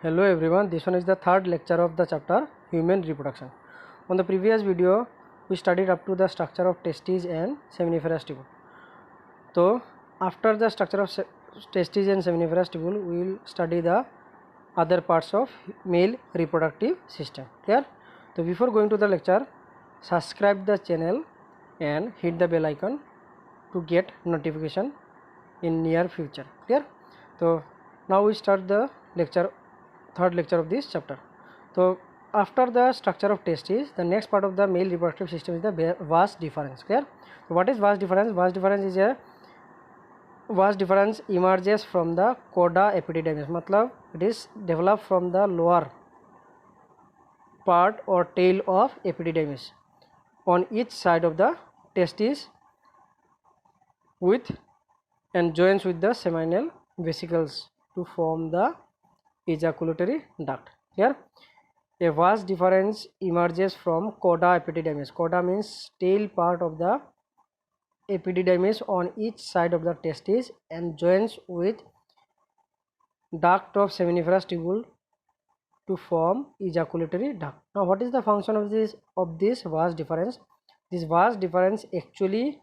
Hello everyone, this one is the third lecture of the chapter Human Reproduction. On the previous video, we studied up to the structure of testes and seminiferous tubule. So, after the structure of testes and seminiferous tubule, we will study the other parts of male reproductive system. Clear? So, before going to the lecture, subscribe the channel and hit the bell icon to get notification in near future. Clear? So, now we start the third lecture of this chapter. So after the structure of testes, the next part of the male reproductive system is the vas deferens. Clear? So what is vas deferens? Vas deferens is a vas deferens emerges from the coda epididymis. मतलब it is developed from the lower part or tail of epididymis on each side of the testis with and joins with the seminal vesicles to form the ejaculatory duct. Here a vas deferens emerges from coda epididymis. Coda means tail part of the epididymis on each side of the testis and joins with duct of seminiferous tubule to form ejaculatory duct. Now what is the function of this vas deferens? This vas deferens actually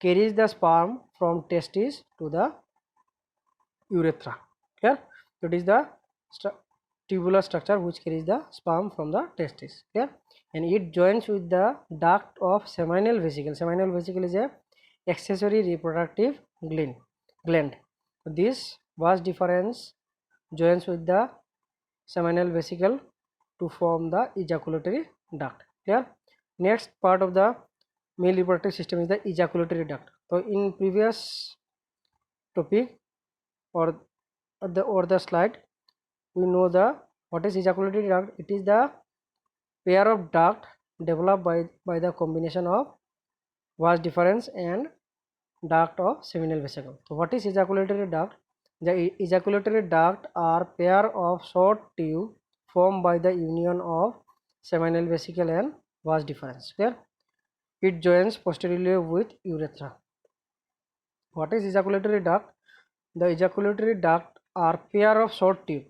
carries the sperm from testis to the urethra. Here, so it is the tubular structure which carries the sperm from the testis. Here, and it joins with the duct of seminal vesicle. Seminal vesicle is a accessory reproductive gland. So this vas deferens joins with the seminal vesicle to form the ejaculatory duct. Here, next part of the male reproductive system is the ejaculatory duct. So in previous topic or the slide, we know the what is ejaculatory duct. It is the pair of duct developed by the combination of vas deferens and duct of seminal vesicle. So what is ejaculatory duct? The ejaculatory duct are pair of short tube formed by the union of seminal vesicle and vas deferens. Clear? It joins posteriorly with urethra. What is ejaculatory duct? The ejaculatory duct are pair of short tube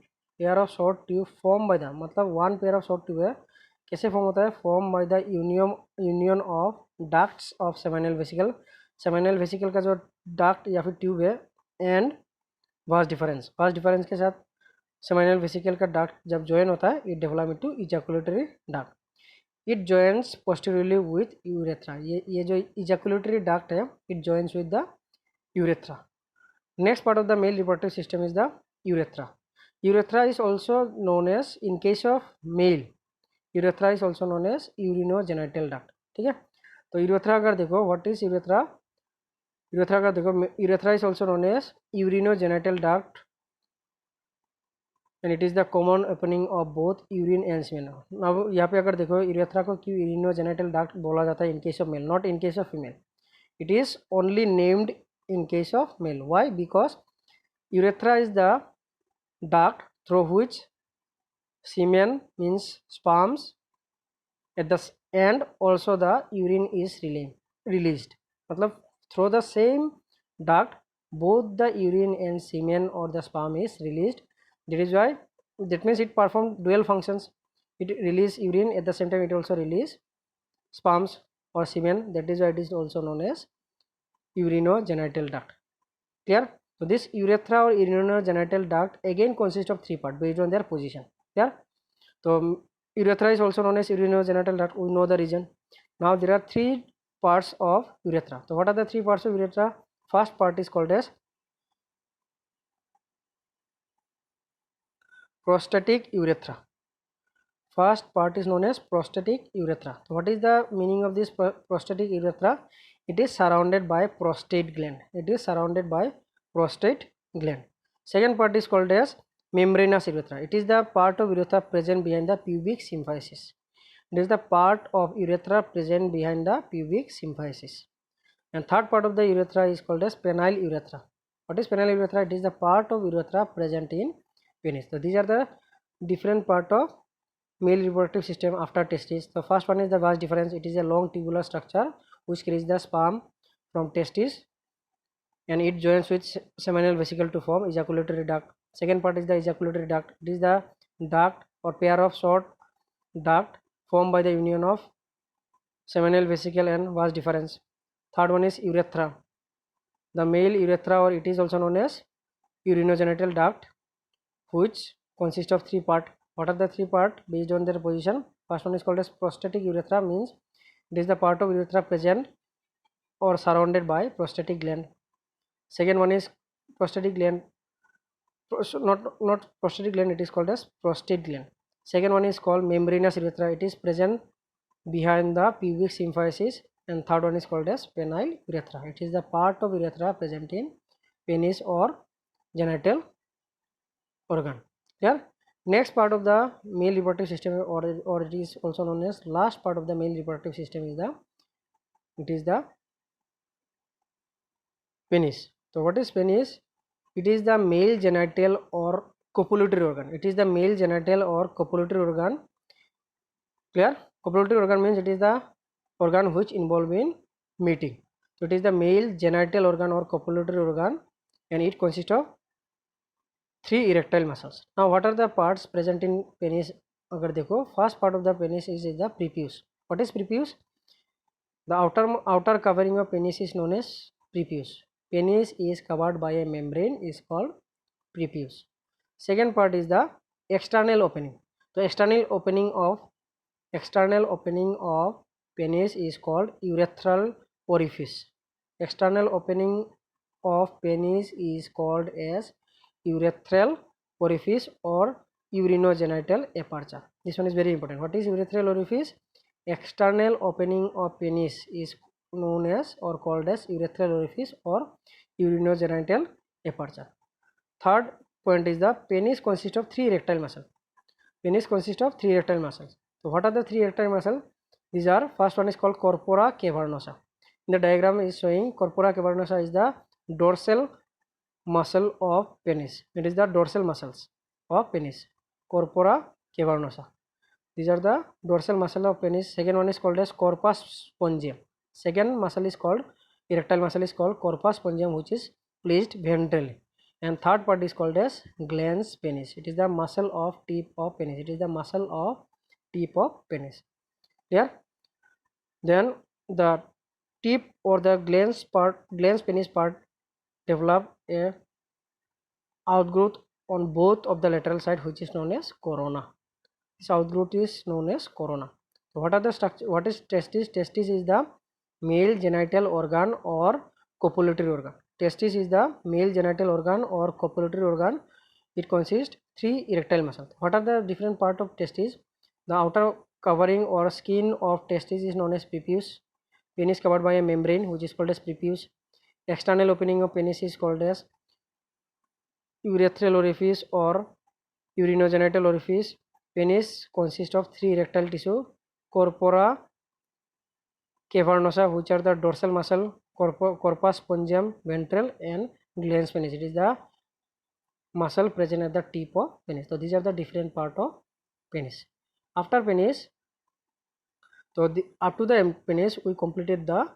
formed by the मतलब one pair of short tube है. कैसे form होता है? Form by the union of ducts of seminal vesicle. Seminal vesicle का जो duct या फिर tube है एंड वास डिफरेंस के साथ सेमिनल वेसिकल का डक्ट जब ज्वाइन होता है it develop into ejaculatory duct. It joins posteriorly with urethra. ये जो इजैकुलेटरी डक्ट है it joins with the urethra. Next part of the male reproductive system is the urethra. Urethra is also known as, in case of male, urethra is also known as urinogenital duct. ठीक है, तो urethra अगर देखो what is urethra अगर देखो urethra is also known as urinogenital duct and it is the common opening of both urine and semen. अब यहाँ पे अगर देखो urethra को क्यों urinogenital duct बोला जाता है in case of male, not in case of female. It is only named in case of male. Why? Because urethra is the duct through which semen means sperms at the and also the urine is released. मतलब through the same duct both the urine and semen or the sperm is released. That is why, that means it performs dual functions. It release urine, at the same time it also release sperms or semen. That is why it is also known as urinogenital duct. Clear? So this urethra or urinogenital duct again consists of three parts based on their position. Clear? So urethra is also known as urinogenital duct. We know the reason. Now there are three parts of urethra. So what are the three parts of urethra? First part is called as prostatic urethra. First part is known as prostatic urethra. So what is the meaning of this prostatic urethra? It is surrounded by prostate gland. Second part is called as membranous urethra. It is the part of urethra present behind the pubic symphysis. It is the part of urethra present behind the pubic symphysis. And third part of the urethra is called as penile urethra. What is penile urethra? It is the part of urethra present in penis. So these are the different part of male reproductive system after testes. The first one is the vas deferens. It is a long tubular structure which carries the sperm from testis and it joins with seminal vesicle to form ejaculatory duct. Second part is the ejaculatory duct. It is the duct or pair of short duct formed by the union of seminal vesicle and vas deferens. Third one is urethra. The male urethra, or it is also known as urinogenital duct, which consists of three parts. What are the three parts based on their position? First one is called as prostatic urethra, means it is the part of urethra present or surrounded by prostatic gland. Second one is prostatic gland, not prostatic gland, it is called as prostate gland. Second one is called membranous urethra, it is present behind the pubic symphysis. And third one is called as penile urethra, it is the part of urethra present in penis or genital organ. Clear? Next part of the male reproductive system, or it is also known as last part of the male reproductive system, is the penis. So what is penis? It is the male genital or copulatory organ. It is the male genital or copulatory organ. Clear? Copulatory organ means it is the organ which involve in mating. So it is the male genital organ or copulatory organ, and it consists of three erectile muscles. Now what are the parts present in penis? अगर देखो, first part of the penis is the prepuce. What is prepuce? The outer covering of penis is known as prepuce. Penis is covered by a membrane is called prepuce. Second part is the external opening. The external opening of penis is called urethral orifice. External opening of penis is called as urethral orifice or urinogenital aperture. This one is very important. What is urethral orifice? External opening of penis is known as or called as urethral orifice or urinogenital aperture. Third point is the penis consists of three erectile muscles. Penis consists of three erectile muscles. So what are the three erectile muscles? These are, first one is called corpora cavernosa. In the diagram is showing corpora cavernosa is the dorsal muscle of penis. It is the dorsal muscles of penis. Corpora cavernosa. These are the dorsal muscle of penis. Second one is called as corpus spongium. Second muscle is called, erectile muscle is called corpus spongium, which is placed ventrally. And third part is called as glans penis. It is the muscle of tip of penis. It is the muscle of tip of penis. Clear? Then the tip or the glans penis part develop a outgrowth on both of the lateral side, which is known as corona. This outgrowth is known as corona. So what are the structure? What is testis? Testis is the male genital organ or copulatory organ. Testis is the male genital organ or copulatory organ. It consists three erectile muscles. What are the different part of testis? The outer covering or skin of testis is known as prepuce. Penis covered by a membrane, which is called as prepuce. External opening of penis is called as urethral orifice or urinogenital orifice. Penis consists of three erectile tissue: corpora cavernosa, which are the dorsal muscle, corpus spongium ventral, and glans penis. It is the muscle present at the tip of penis. So these are the different part of penis. After penis, so up to the penis, we completed the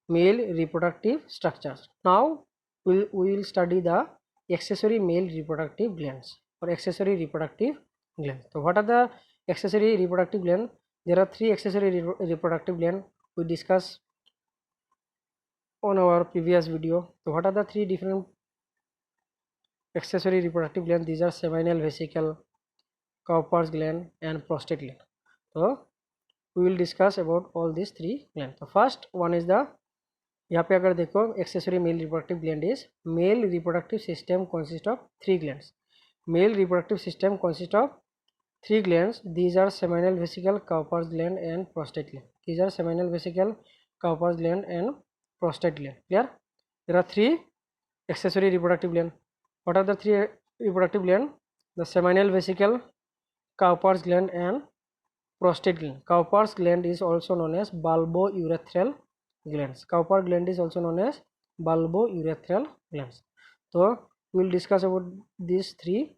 male reproductive structures. Now we will study the accessory male reproductive glands or accessory reproductive glands. So what are the accessory reproductive glands? There are three accessory reproductive glands we discussed on our previous video. So what are the three different accessory reproductive glands? These are seminal vesicle, Cowper's gland, and prostate gland. So we will discuss about all these three glands. The first one is the, यहाँ पे अगर देखो accessory male reproductive gland is, mail reproductive system consist of three glands. Mail reproductive system consist of three glands. These are seminal vesicle, Cowper's gland, and prostate gland. These are seminal vesicle, Cowper's gland, and prostate gland. Clear? There are three accessory reproductive gland. What are the three reproductive gland? The seminal vesicle, Cowper's gland, and prostate gland. Cowper's gland is also known as bulbourethral glands. Cowper gland is also known as bulbourethral glands. So we will discuss about these three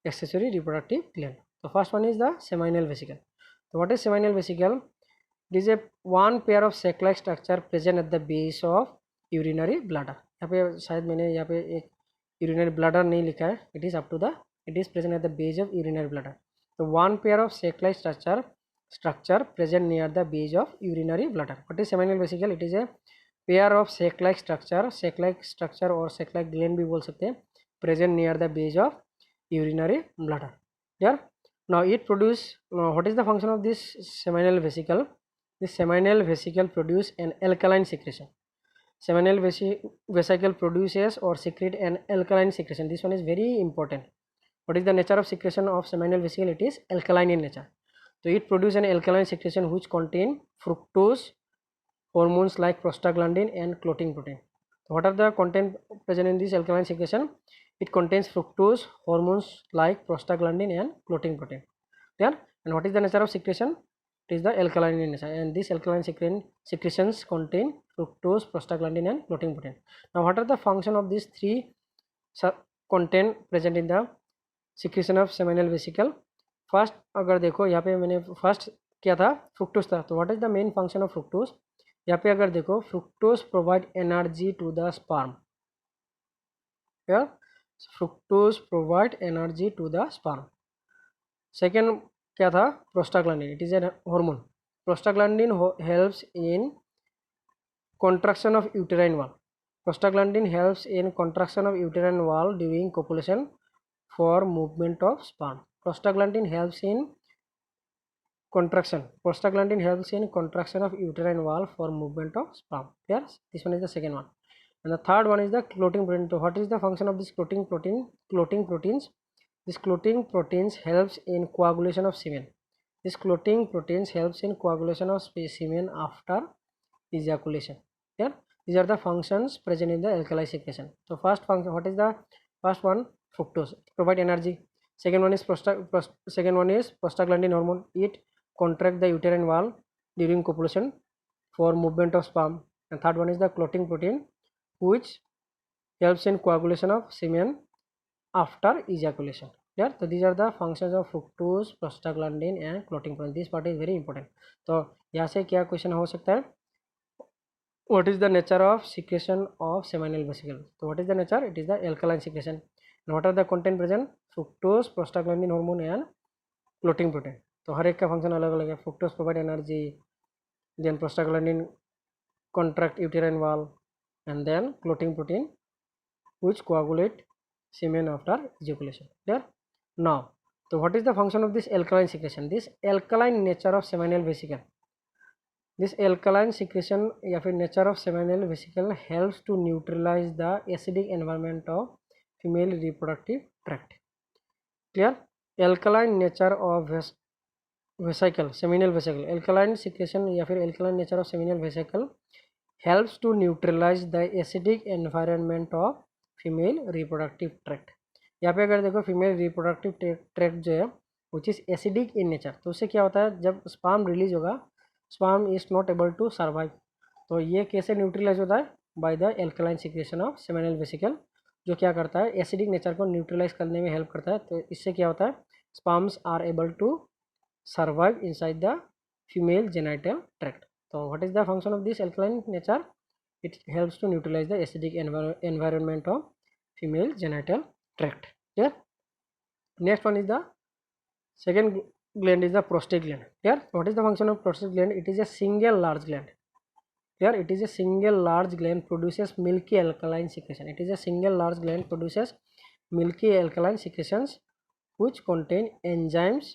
accessory reproductive gland. The first one is the seminal vesicle. So what is seminal vesicle? It is a one pair of sac-like structure present at the base of urinary bladder. यहाँ पे शायद मैंने यहाँ पे एक urinary bladder नहीं लिखा है, it is present at the base of urinary bladder. So one pair of sac-like structure present near the base of urinary bladder. What is seminal vesicle? It is a pair of sac-like structure or sac-like gland भी बोल सकते हैं, present near the base of urinary bladder. Clear? Now it produce, what is the function of this seminal vesicle? This seminal vesicle produce an alkaline secretion. Seminal vesicle produces or secrete an alkaline secretion. This one is very important. What is the nature of secretion of seminal vesicle? It is alkaline in nature. So it produces an alkaline secretion which contain fructose hormones like prostaglandin and clotting protein. So what are the content present in this alkaline secretion? It contains fructose hormones like prostaglandin and clotting protein. Clear? And what is the nature of secretion? It is the alkaline in nature, and this alkaline secretions contain fructose, prostaglandin and clotting protein. Now what are the function of these three content present in the secretion of seminal vesicle? First अगर देखो यहाँ पे मैंने first क्या था, fructose था. तो what is the main function of fructose? यहाँ पे अगर देखो, fructose provide energy to the sperm. Fructose provide energy to the sperm. Second क्या था? Prostaglandin. It is an hormone. Prostaglandin helps in contraction of uterine wall. Prostaglandin helps in contraction of uterine wall during copulation for movement of sperm. Prostaglandin helps in contraction. Prostaglandin helps in contraction of uterine wall for movement of sperm. Yes, this one is the second one. And the third one is the clotting protein. So what is the function of this clotting proteins? This clotting proteins helps in coagulation of semen. This clotting proteins helps in coagulation of semen after ejaculation. Here these are the functions present in the alkali secretion. So first function, what is the first one? Fructose, provide energy. Second one is prostaglandin hormone. It contract the uterine wall during copulation for movement of sperm. And third one is the clotting protein, which helps in coagulation of semen after ejaculation. Yeah, so these are the functions of fructose, prostaglandin and clotting protein. This part is very important. तो यहाँ से क्या question हो सकता है? What is the nature of secretion of seminal vesicle? So what is the nature? It is the alkaline secretion. And what are the content present? Fructose, prostaglandin hormone and clotting protein. तो हर एक का function अलग अलग है. Fructose provide energy, then prostaglandin contract uterine wall, and then clotting protein which coagulate semen after ejaculation. Clear? Now, so what is the function of this alkaline secretion? This alkaline nature of seminal vesicle. This alkaline secretion या फिर nature of seminal vesicle helps to neutralize the acidic environment of female reproductive tract. Clear? Alkaline nature of vesicle, seminal vesicle, alkaline secretion या फिर alkaline nature of seminal vesicle helps to neutralize the acidic environment of female reproductive tract. यहाँ पे अगर देखो female reproductive tract जो है which is acidic in nature, तो उससे क्या होता है, जब स्पर्म रिलीज होगा, sperm is not able to survive. तो ये कैसे न्यूट्रलाइज होता है? By the alkaline secretion of seminal vesicle, जो क्या करता है, एसिडिक नेचर को न्यूट्रलाइज करने में हेल्प करता है. तो इससे क्या होता है, sperms are able to survive inside the female genital tract. तो what is the function of this alkaline nature? It helps to neutralize the acidic environment of female genital tract. Clear? Next one is the second gland is the prostate gland. Clear? What is the function of prostate gland? It is a single large gland. Clear? It is a single large gland produces milky alkaline secretion. It is a single large gland produces milky alkaline secretions which contain enzymes,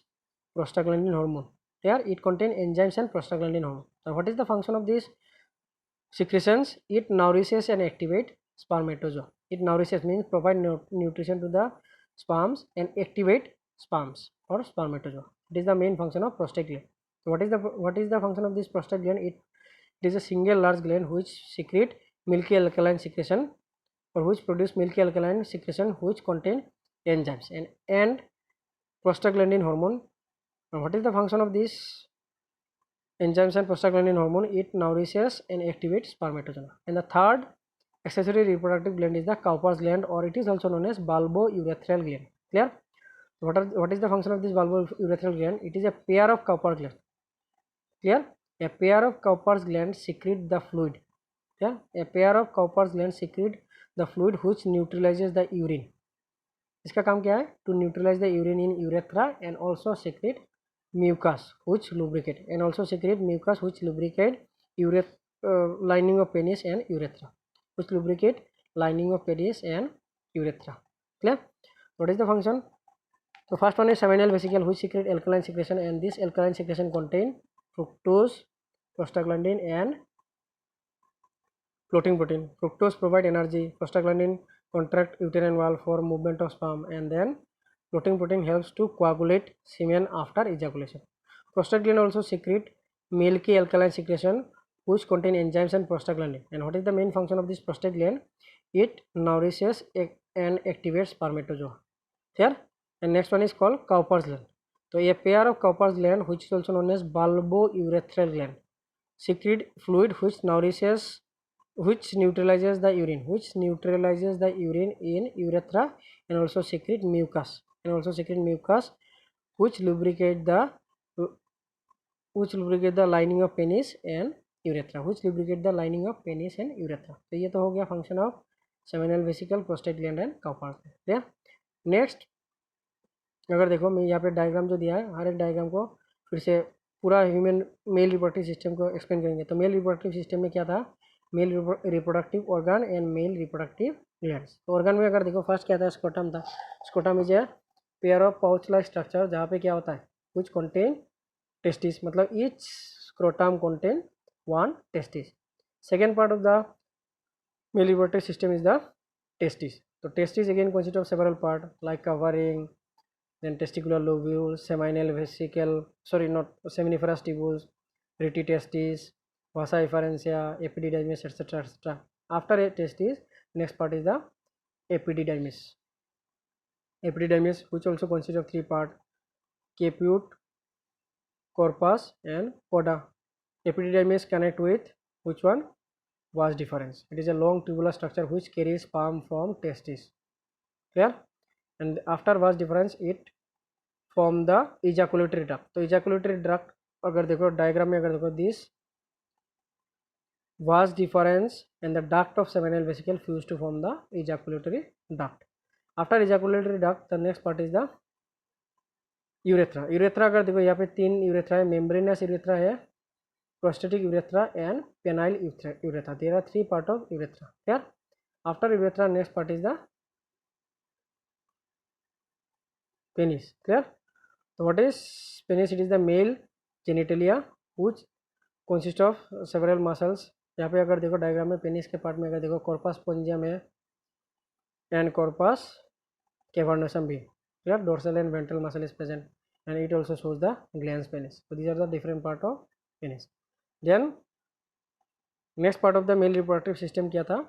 prostaglandin hormone. Clear? It contains enzymes and prostaglandin hormone. So what is the function of this secretions? It nourishes and activate spermatozoa. It nourishes means provide nutrition to the sperms and activate sperms or spermatozoa. It is the main function of prostate gland. So what is the function of this prostate gland? It is a single large gland which secrete milky alkaline secretion or which produce milky alkaline secretion which contain enzymes and prostaglandin hormone. Now what is the function of this enzymes and prostaglandin hormone? It nourishes and activates spermatozoa. And the third accessory reproductive gland is the Cowper's gland, or it is also known as bulbourethral gland. Clear? What is the function of this bulbourethral gland? It is a pair of Cowper's gland. Clear? A pair of Cowper's gland secrete the fluid. Yeah? A pair of Cowper's gland secrete the fluid which neutralises the urine. इसका काम क्या है? To neutralise the urine in urethra and also secrete mucus which lubricate and also secrete mucus which lubricate lining of penis and urethra, which lubricate lining of penis and urethra. Clear? What is the function? So first one is seminal vesicle which secrete alkaline secretion, and this alkaline secretion contain fructose, prostaglandin and floating protein. Fructose provide energy, prostaglandin contract uterine wall for movement of sperm, and then floating protein helps to coagulate semen after ejaculation. Prostaglandin also secrete milky alkaline secretion which contain enzymes and prostaglandin. And what is the main function of this prostaglandin? It nourishes and activates spermatozoa. Here, and next one is called Cowper's gland. So a pair of Cowper's gland, which is also known as bulbourethral gland, secrete fluid which neutralizes the urine, in urethra, and also secrete mucus, which lubricate the lining of penis and urethra, तो ये तो हो गया function of seminal vesicle, prostate gland and Cowper's gland. Next अगर देखो मैं यहाँ पे डायग्राम जो दिया है, हर एक डायग्राम को फिर से पूरा ह्यूमन मेल रिप्रोडक्टिव सिस्टम को एक्सप्लेन करेंगे। तो मेल रिप्रोडक्टिव सिस्टम में क्या था? Male reproductive organ and male reproductive glands. तो ऑर्गन में अगर देखो फर्स्ट क्या था? स्कोटम था। Scrotum is a pair of pouch like structure जहाँ पे क्या होता है? विच कंटेन टेस्टिस, मतलब each scrotum contain one testis. Second part of the male reproductive system is the testis. So testis again consist of several parts like covering, then testicular lobules, seminal vesicle, seminiferous tubules, rete testis, vasa efferentia, epididymis, etc., etc. After a testis, next part is the epididymis. Epididymis, which also consists of three parts: caput, corpus, and coda. Epididymis connect with which one? Vas deferens. It is a long tubular structure which carries sperm from testis. Clear? And after vas deferens, it form the ejaculatory duct. तो ejaculatory duct अगर देखो diagram में, अगर देखो this vas deferens and the duct of seminal vesicle fuse to form the ejaculatory duct. After ejaculatory duct, the next part is the urethra. Urethra अगर देखो यहाँ पे तीन urethra है, membranous urethra है, prostatic urethra and penile urethra. There are three parts of urethra. Clear? After urethra, next part is the penis. Clear? So what is penis? It is the male genitalia which consists of several muscles. यहाँ पे अगर देखो diagram में penis के part में अगर देखो corpus स्पोंजियम है एंड कॉर्पस कैवर्नोसम भी. Clear? Dorsal and ventral muscle is present, and it also shows the glans penis. So these are the different part of penis. Then next part of the male reproductive system क्या था?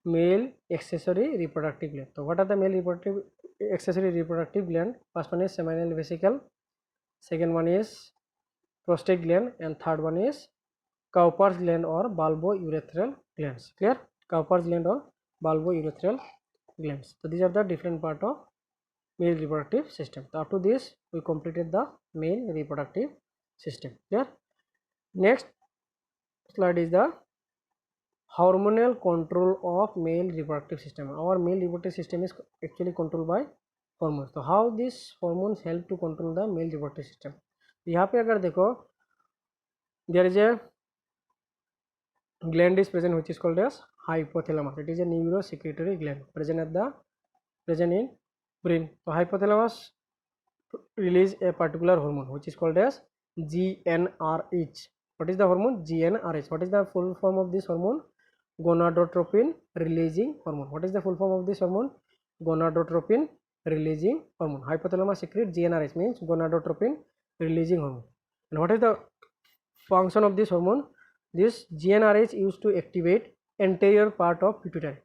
Male accessory reproductive gland. So what are the male accessory reproductive gland? First one is seminal vesicle, second one is prostate gland, and third one is Cowper's gland or bulbourethral glands. Clear? Cowper's gland or bulbourethral glands. So these are the different part of male reproductive system. So up to this we completed the male reproductive system. Clear? Next slide is the hormonal control of male reproductive system. Our male reproductive system is actually controlled by hormones. So how these hormones help to control the male reproductive system? यहाँ पे अगर देखो there is a gland is present which is called as hypothalamus. It is a neurosecretory gland present in brain. So hypothalamus release a particular hormone which is called as GnRH. What is the hormone? GnRH. What is the full form of this hormone? Gonadotropin releasing hormone. What is the full form of this hormone? Gonadotropin releasing hormone. Hypothalamus secretes GnRH, means gonadotropin releasing hormone. And what is the function of this hormone? This GnRH used to activate anterior part of pituitary,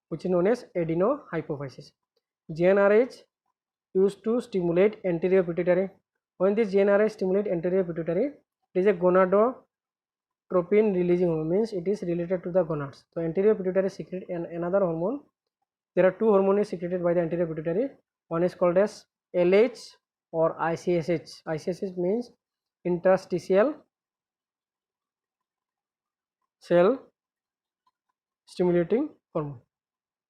which is known as adenohypophysis. GnRH used to stimulate anterior pituitary. When this GnRH stimulates anterior pituitary, it is a gonadotropin releasing hormone, means it is related to the gonads. So anterior pituitary secrete another hormone. There are two hormones secreted by the anterior pituitary. One is called as LH or ICSH. ICSH means interstitial cell stimulating hormone.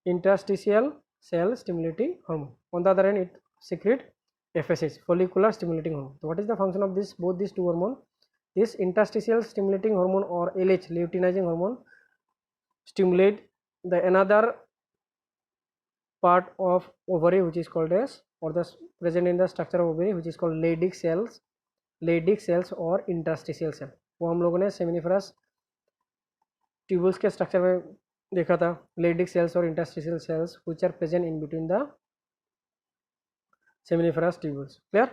Interstitial cell stimulating hormone. On the other hand, it secrete FSH, follicular stimulating hormone. So what is the function of this both these two hormone? This interstitial stimulating hormone or LH, luteinizing hormone, stimulate the another part of ovary which is called as, or the present in the structure of ovary which is called Leydig cells or interstitial cell. वो हम लोगों ने seminiferous tubules के structure में देखा था, Leydig cells और interstitial cells which are present in between the seminiferous tubules. Clear?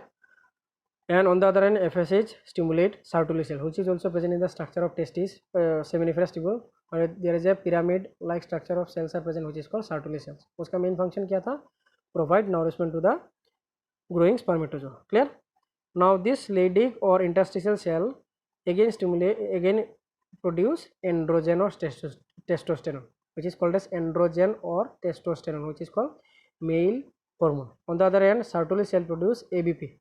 And on the other hand, FSH stimulate Sertoli cell, which is also present in the structure of testis, seminiferous tubule. और there is a pyramid like structure of cells are present which is called Sertoli cells. उसका main function क्या था? Provide nourishment to the growing spermatozoa. Clear? Now this Leydig or interstitial cell again produce androgen or testosterone, which is called as androgen or testosterone, which is called male hormone. On the other hand, Sertoli cell produce ABP.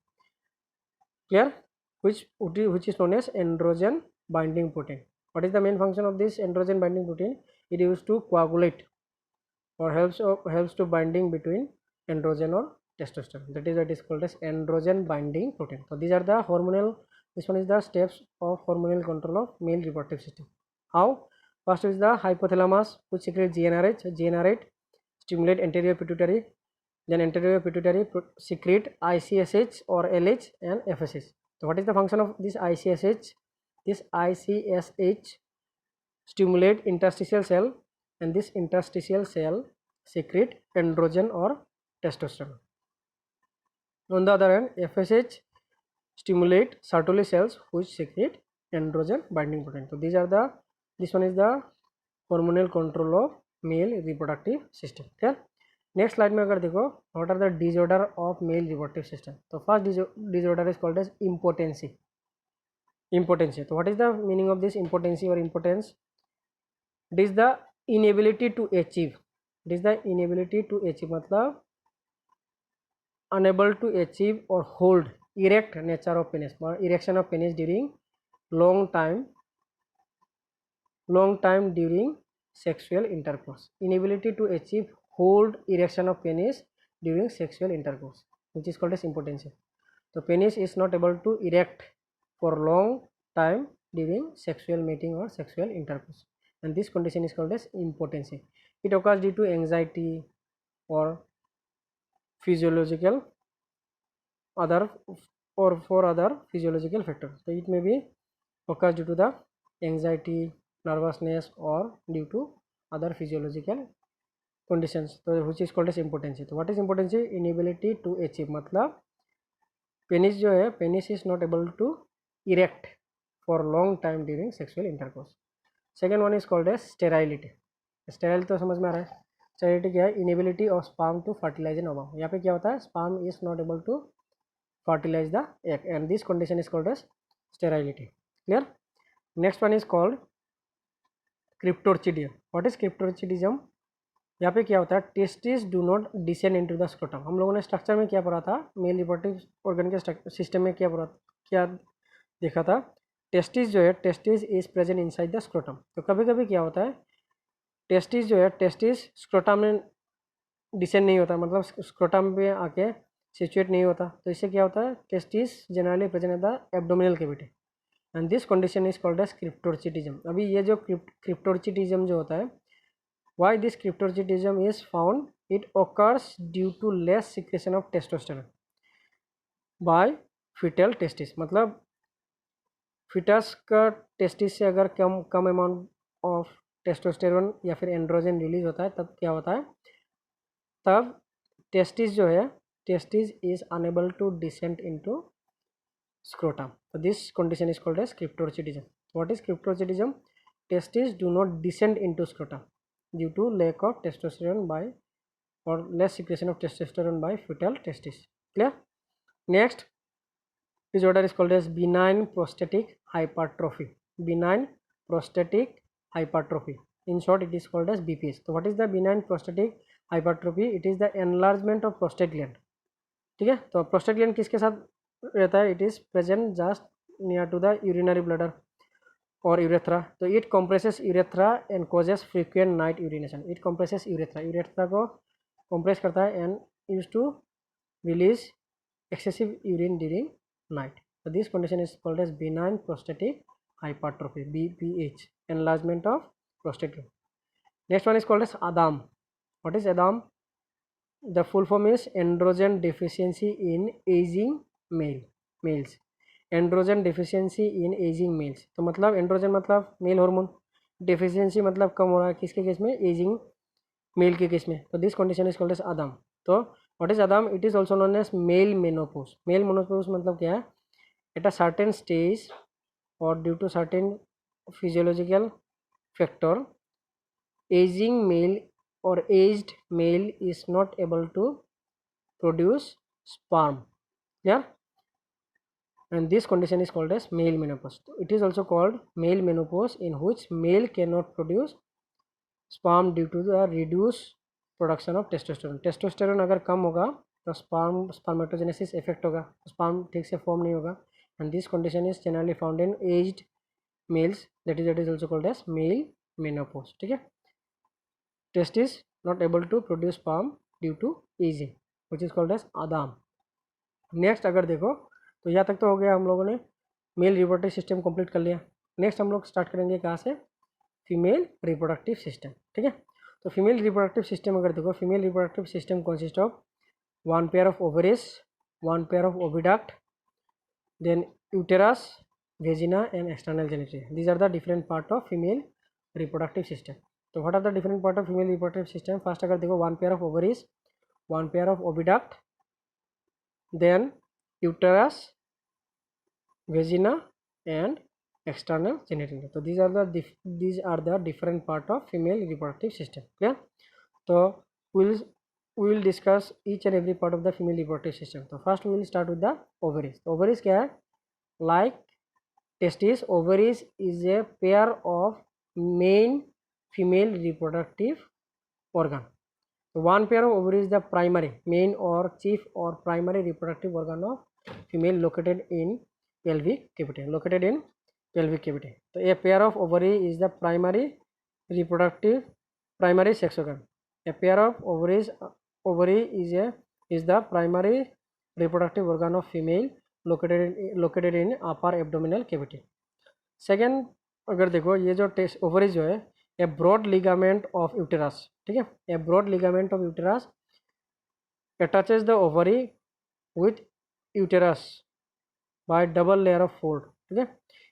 Clear? Which is known as androgen binding protein. What is the main function of this androgen binding protein? It is used to coagulate or helps to binding between androgen or testosterone. That is what is called as androgen binding protein. So these are the hormonal. This one is the steps of hormonal control of male reproductive system. How? First is the hypothalamus, which secretes GnRH stimulate anterior pituitary. Then anterior pituitary secrete ICSH or LH and FSH. So what is the function of this ICSH? This ICSH stimulate interstitial cell, and this interstitial cell secrete androgen or testosterone. On the other hand, FSH stimulate Sertoli cells which secrete androgen binding protein. So this one is the hormonal control of male reproductive system. Okay? Next slide में अगर देखो what are the disorder of male reproductive system, तो first disorder is called as impotency. तो what is the meaning of this impotency और impotence? It is the inability to achieve. मतलब unable to achieve और hold erect nature of penis, erection of penis during long time during sexual intercourse. Inability to achieve hold erection of penis during sexual intercourse, which is called as impotency. So penis is not able to erect for long time during sexual mating or sexual intercourse, and this condition is called as impotency. It occurs due to anxiety or physiological other physiological factors. So it may be occurs due to the anxiety, nervousness, or due to other physiological conditions, तो which is called as impotency. तो what is impotency? Inability to achieve, मतलब penis जो है, penis is not able to erect for long time during sexual intercourse. Second one is called as sterility. Sterile तो समझ में आ रहा है. Sterility क्या है? Inability of sperm to fertilize an ovum. यहाँ पे क्या होता है? Sperm is not able to fertilize the egg, and this condition is called as sterility. Clear? Next one is called cryptorchidism. What is cryptorchidism? यहाँ पे क्या होता है? Testis do not descend into the scrotum. हम लोगों ने structure में क्या पढ़ा था, मेल रिप्रोडक्टिव ऑर्गन के सिस्टम में क्या देखा था? टेस्टिस जो है, testis is present inside the scrotum. तो कभी कभी क्या होता है, टेस्टिस जो है, टेस्टिस स्क्रोटम में डिसेंड नहीं होता, मतलब स्क्रोटम पे आके सिचुएट नहीं होता. तो इससे क्या होता है, testis generally present in the abdominal cavity, and this condition is called as cryptorchidism. अभी ये जो क्रिप्टोर्चिटिज्म जो होता है, why this cryptorchidism is found? It occurs due to less secretion of testosterone by fetal testis. मतलब फिटस का testis से अगर कम अमाउंट ऑफ टेस्टोस्टेरोन या फिर एंड्रोजन रिलीज होता है, तब क्या होता है, तब टेस्टिस जो है, testis is unable to descend into scrotum. So this condition is called as cryptorchidism. What is cryptorchidism? Testes do not descend into scrotum due to lack of testosterone by or less secretion of testosterone by fetal testis. Clear? Next disorder is called as benign prostatic hypertrophy. Benign prostatic hypertrophy. In short, it is called as BPH. So what is the benign prostatic hypertrophy? It is the enlargement of prostate gland. ठीक है, तो prostate gland किसके साथ रहता है? It is present just near to the urinary bladder. or urethra. तो it compresses urethra and causes frequent night urination. It compresses urethra. urethra को compress करता है and used to release excessive urine during night. So this condition is called as benign prostatic hypertrophy, BPH, enlargement of prostate. Next one is called as ADAM. What is ADAM? The full form is androgen deficiency in aging males. Androgen deficiency in ageing males. तो मतलब androgen मतलब male hormone, deficiency मतलब कम हो रहा है किसके case में, ageing mail के केस में. तो this condition is called as ADAM. तो what is ADAM? It is also known as male menopause. Male menopause मतलब क्या है? एट अ सर्टेन स्टेज और due to certain physiological factor, ageing male or aged male is not able to produce sperm. Yeah, and this condition is called as male menopause. It is also called male menopause in which male cannot produce sperm due to the reduced production of testosterone. testosterone अगर कम होगा तो spermatogenesis effect होगा, sperm ठीक से form नहीं होगा. And this condition is generally found in aged males. That is also called as male menopause. ठीक है. Testis not able to produce sperm due to aging, which is called as ADAM. Next अगर देखो तो यहाँ तक तो हो गया, हम लोगों ने मेल रिप्रोडक्टिव सिस्टम कंप्लीट कर लिया. नेक्स्ट हम लोग स्टार्ट करेंगे कहाँ से? Female reproductive system. ठीक है. तो फीमेल रिप्रोडक्टिव सिस्टम अगर देखो, female reproductive system consist of one pair of ovaries, one pair of oviduct, then uterus, vagina and external genitalia. These are the different part of female reproductive system. तो what are the different part of female reproductive system? First अगर देखो, one pair of ovaries, one pair of oviduct, then uterus, vagina and external genitalia. So these are the different part of female reproductive system. Clear? So we will discuss each and every part of the female reproductive system. So first we will start with the ovaries. So ovaries क्या है? Like testis, ovaries is a pair of main female reproductive organ. So one pair of ovaries is the primary, main or chief or primary reproductive organ of female located in pelvic cavity. So a pair of ovary is the primary sex organ. A pair of ovary is the primary reproductive organ of female located in upper abdominal cavity. Second अगर देखो, ये जो ovary जो है, a broad ligament of uterus. ठीक है. A broad ligament of uterus attaches the ovary with uterus by double layer of fold. ठीक है.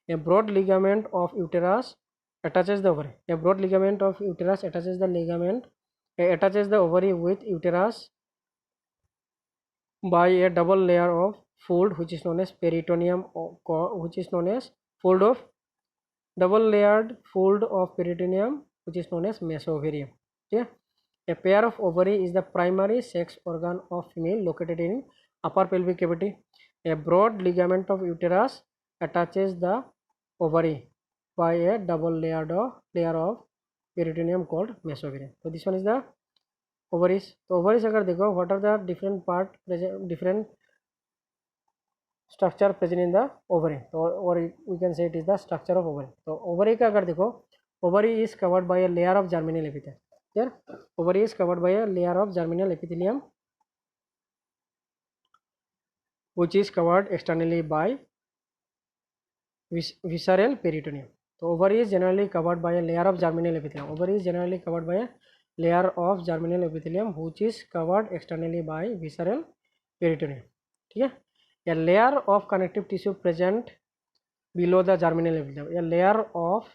A broad ligament of uterus attaches the ovary. A broad ligament of uterus attaches the ovary with uterus by a double layer of fold which is known as peritoneum, which is known as fold of double layered fold of peritoneum which is known as mesoovarium. ठीक है. A pair of ovary is the primary sex organ of female located in upper pelvic cavity. A broad ligament of uterus attaches the ovary by a double layer of peritoneum called mesoovarium. So this one is the ovaries. तो ovaries अगर देखो, what are the different structure present in the ovary, or we can say it is the structure of ovary. तो ovary का अगर देखो, ovary is covered by a layer of germinal epithelium. Here ovary is covered by a layer of germinal epithelium which is covered externally by visceral peritoneum. So ovary is generally covered by a layer of germinal epithelium. Ovary is generally covered by a layer of germinal epithelium which is covered externally by visceral peritoneum. ठीक है. A layer of connective tissue present below the germinal epithelium. A layer of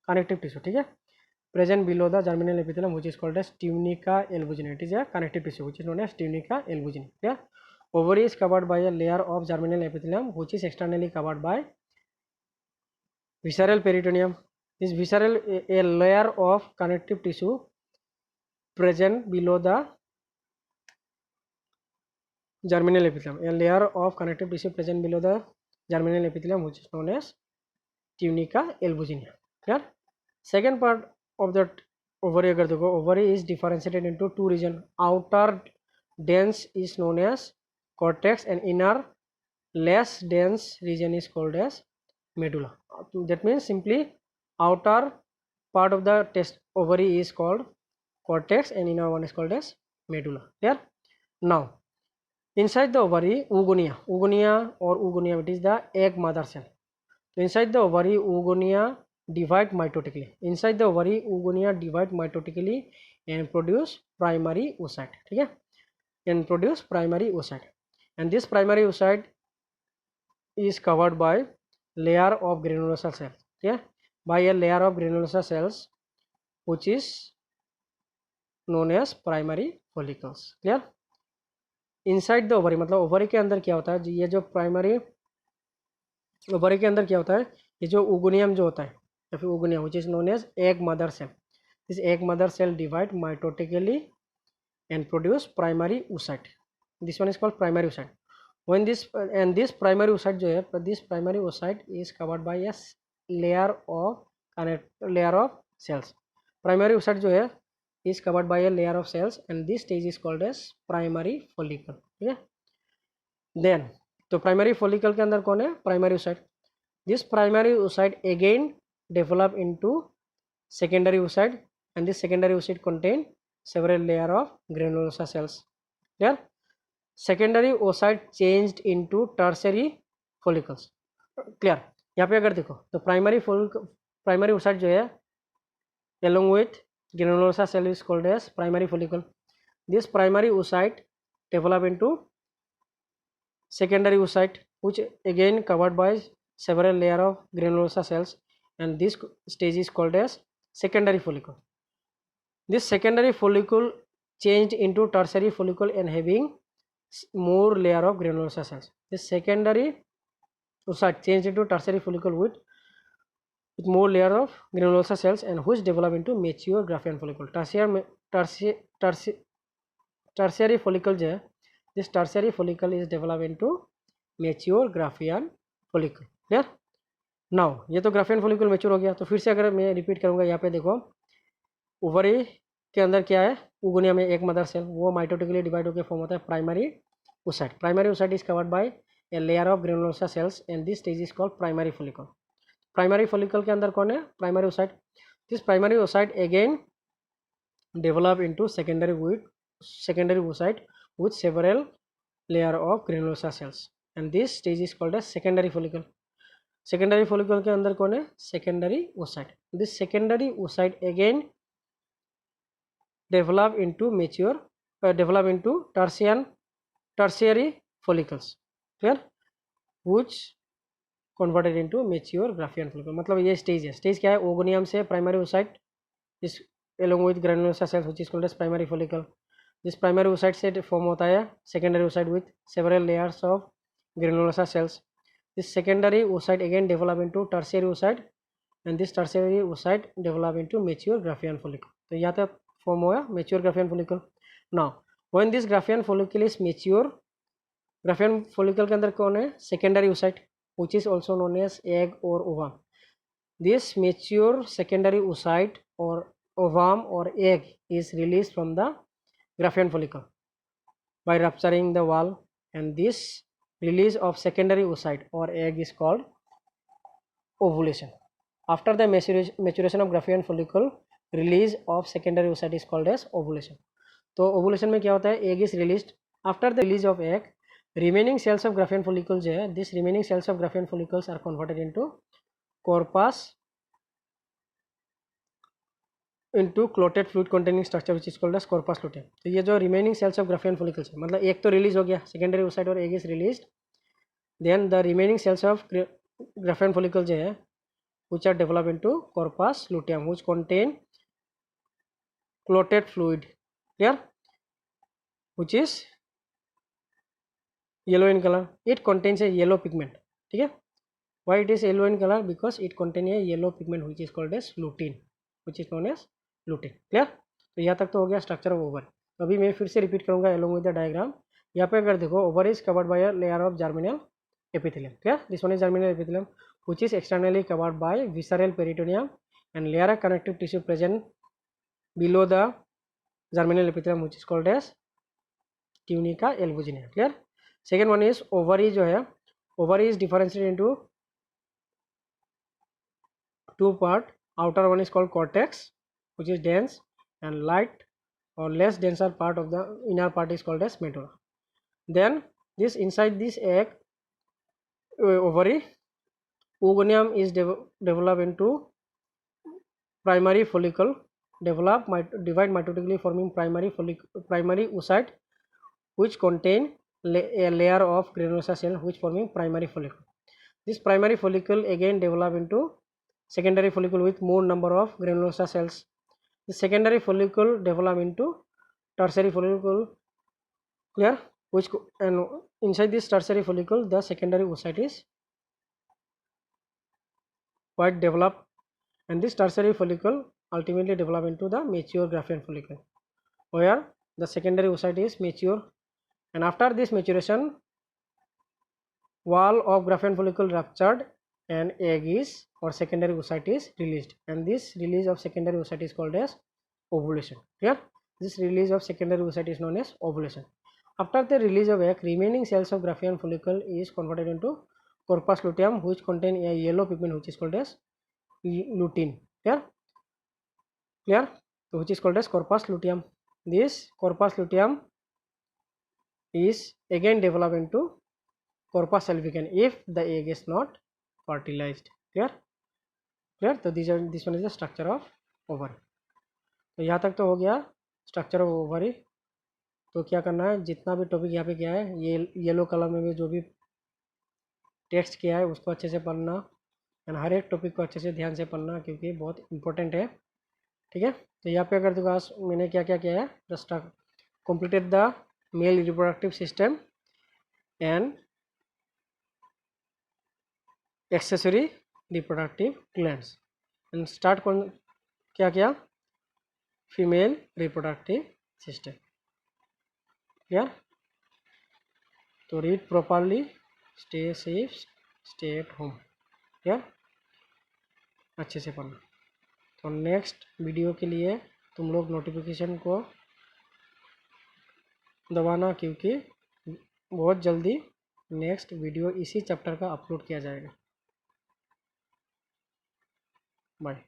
connective tissue. ठीक है. Present below the germinal epithelium which is called as tunica albuginea. It is a connective tissue which is known as tunica albuginea. Yeah. Ovary is covered by a layer of germinal epithelium which is externally covered by visceral peritoneum. This visceral a layer of connective tissue present below the germinal epithelium. A layer of connective tissue present below the germinal epithelium which is known as tunica albuginea. Clear? Second part of that ovary अगर देखो, ovary is differentiated into two regions. Outer dense is known as cortex and inner less dense region is called as medulla. That means simply outer part of the test ovary is called cortex and inner one is called as medulla. Clear? Now inside the ovary oogonia or oogonia, it is the egg mother cell. So inside the ovary oogonia divide mitotically. Inside the ovary oogonia divide mitotically and produce primary oocyte. ठीक है? And produce primary oocyte. And this primary oocyte is covered by layer of granulosa cells. Yeah, by a layer of granulosa cells which is known as primary follicles. Clear? Inside the ovary मतलब ovary के अंदर क्या होता है, ये जो primary ovary के अंदर क्या होता है, ये जो उगुनियम जो होता है या फिर oogonium which is known as egg mother cell. This egg mother cell divide mitotically and produce primary oocyte. This one is called primary oocyte. When this primary oocyte जो है, this primary oocyte is covered by a layer of cells. Primary oocyte जो है is covered by a layer of cells and this stage is called as primary follicle. ठीक है? Then तो primary follicle के अंदर कौन है, primary oocyte. This primary oocyte again develop into secondary oocyte and this secondary oocyte contain several layer of granulosa cells. Clear? Secondary oocyte changed into tertiary follicles. Clear? यहाँ पे अगर देखो तो प्राइमरी oocyte जो है along with granulosa cell is called as primary follicle. This primary oocyte develop into secondary oocyte which again covered by several layer of granulosa cells and this stage is called as secondary follicle. This secondary follicle changed into tertiary follicle and having more layer of granulosa cells. This secondary oocyte changed into tertiary follicle with more layer of granulosa cells and which develop into mature Graafian follicle. Tertiary follicle जो है, this tertiary follicle is developed into mature Graafian follicle. Clear? Now ये तो Graafian follicle mature हो गया. तो फिर से अगर मैं रिपीट करूँगा, यहाँ पे देखो ओवरी के अंदर क्या है, उगुनिया में एक मदर सेल, वो माइटोटिकली डिवाइड होकर फॉर्म होता है primary oocyte. Primary oocyte is covered by a layer of granulosa cells and this stage is called primary follicle. Primary follicle के अंदर कौन है, primary oocyte. This primary oocyte again develop into secondary oocyte with several layer of granulosa cells and this stage is called as secondary follicle. Secondary follicle के अंदर कौन है, secondary oocyte. This secondary oocyte again develop into tertiary follicles. Clear? which converted into mature Graafian follicle. मतलब ये stage है. Stage क्या है, oogonium से प्राइमरी oocyte इस along with granulosa cells which is called as primary follicle. जिस primary oocyte से form होता है secondary oocyte with several layers of granulosa cells. This secondary oocyte again develop into tertiary oocyte and this tertiary oocyte develop into mature Graafian follicle. तो यहाँ तक form हुआ mature Graafian follicle. Now when this Graafian follicle is mature, Graafian follicle के अंदर कौन है, secondary oocyte which is also known as egg or ovum. This mature secondary oocyte or ovum or egg is released from the Graafian follicle by rupturing the wall and this release of secondary oocyte or egg is called ovulation. After the maturation of Graafian follicle, release of secondary oocyte is called as ovulation. तो ovulation में क्या होता है, egg is released. After the release of egg, remaining cells of Graafian follicles जो है, this remaining cells of Graafian follicles are converted into corpus into clotted fluid containing structure which is called as corpus luteum. तो ये जो remaining cells of Graafian follicles है, मतलब एक तो release हो गया secondary oocyte और egg is released, then the remaining cells of Graafian follicle जो है which are developed into corpus luteum which contain clotted fluid. Clear? which is yellow in color. It contains a yellow pigment. ठीक है? Why it is yellow in color? Because it contains a yellow pigment which is called as lutein, which is known as lutein. Clear? तो यहाँ तक तो हो गया structure of over. तो अभी मैं फिर से रिपीट करूँगा along with the diagram. यहाँ पे अगर देखो over is covered by a layer of germinal epithelium. Clear? This one is germinal epithelium which is externally covered by visceral peritoneum and layer of connective tissue present below the germinal epithelium which is called as tunica albuginea. Clear? Second one is ovary जो है, ovary is differentiated into two part. outer one is called cortex, which is dense, and light or less denser part of the inner part is called as medulla. Then this inside this egg ovary, oogonium is developed into primary follicle, divide mitotically forming primary oocyte, which contain a layer of granulosa cell which forming primary follicle. This primary follicle again develop into secondary follicle with more number of granulosa cells. The secondary follicle develop into tertiary follicle, clear, which and inside this tertiary follicle the secondary oocyte is quite developed, and this tertiary follicle ultimately develop into the mature Graafian follicle, where the secondary oocyte is mature, and after this maturation wall of Graafian follicle ruptured and egg is or secondary oocyte is released, and this release of secondary oocyte is called as ovulation. Clear? This release of secondary oocyte is known as ovulation. After the release of egg, remaining cells of Graafian follicle is converted into corpus luteum, which contain a yellow pigment which is called as lutein. Clear? Clear? So which is called as corpus luteum. This corpus luteum is again developed into corpus albicans if the egg is not fertilized. Clear? Clear? तो this one is the structure of ovary. तो यहाँ तक तो हो गया structure of ovary. तो क्या करना है, जितना भी टॉपिक यहाँ पे किया है, ये येलो कलर में भी जो भी टेक्स्ट किया है उसको अच्छे से पढ़ना, एंड हर एक टॉपिक को अच्छे से ध्यान से पढ़ना क्योंकि बहुत इंपॉर्टेंट है. ठीक है. तो यहाँ पे अगर पास मैंने क्या क्या किया है, just completed the male reproductive system and accessory reproductive glands, and start क्या किया, फीमेल रिप्रोडक्टिव सिस्टम. क्लियर? तो read properly, stay safe, stay at home. Clear? अच्छे से पढ़ना. तो नेक्स्ट वीडियो के लिए तुम लोग नोटिफिकेशन को दबाना क्योंकि बहुत जल्दी नेक्स्ट वीडियो इसी चैप्टर का अपलोड किया जाएगा. बाय.